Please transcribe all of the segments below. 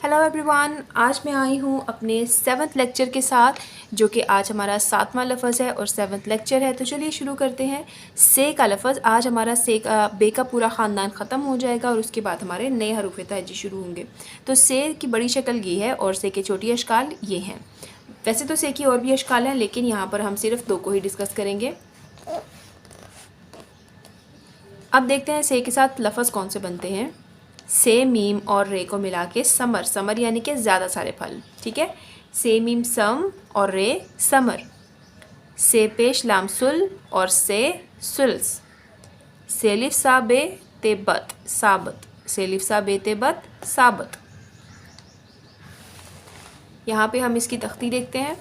Hello everyone, आज मैं आई हूँ अपने 7th लेक्चर के साथ, जो कि आज हमारा 7वां लफ्ज़ है और 7th लेक्चर है। तो चलिए शुरू करते हैं। से का लफ्ज़, आज हमारा से का बे का पूरा ख़ानदान ख़त्म हो जाएगा और उसके बाद हमारे नए हरूफ तहजी शुरू होंगे। तो से की बड़ी शक्ल ये है और से के छोटी अशकाल ये हैं। वैसे तो से की और भी अशकाल हैं, लेकिन यहाँ पर हम सिर्फ 2 को ही डिस्कस करेंगे। अब देखते हैं से के साथ लफ्ज़ कौन से बनते हैं। से मीम और रे को मिला के समर, समर यानी कि ज़्यादा सारे फल, ठीक है। से मीम सम और रे समर। से पेश लाम सुल और से सुल्स। से लिफ सा बे ते बत साबत। से लिफ सा बे ते बत साबत। यहाँ पे हम इसकी तख्ती देखते हैं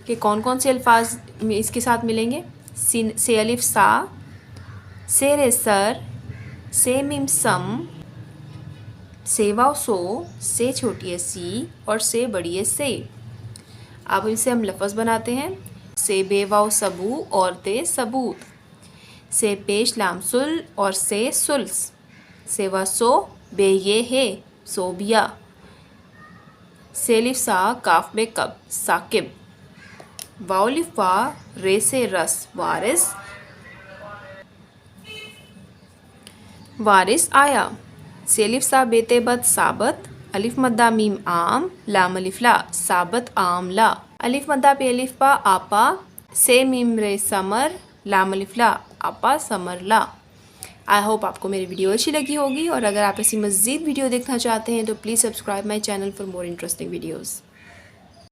कि कौन कौन से अल्फाज इसके साथ मिलेंगे। से अलिफ सा, से रे सर, से मीम सम, से वाव सो, से छोटी है सी और से बड़ी है से। अब इसे हम लफ्ज़ बनाते हैं। से बे वाव सबू और ते सबूत। से पेश लाम सुल और से सुल्स। से वा सो बे ये है सोबिया। से लिफ सा काफ बे कब साकिब। वाव लिफ वा रे से रस वारिस, वारिस आया। से अलिफ सा बेते बत साबत। अलिफ मद्दा मीम आम, लाम अलिफ ला साबत आम ला। अलिफ मद्दा पे अलिफ पा आपा। से मीम रे समर, लाम अलिफ ला आपा समर ला। आई होप आपको मेरी वीडियो अच्छी लगी होगी, और अगर आप ऐसी मज़ीद वीडियो देखना चाहते हैं तो please subscribe my channel for more interesting videos.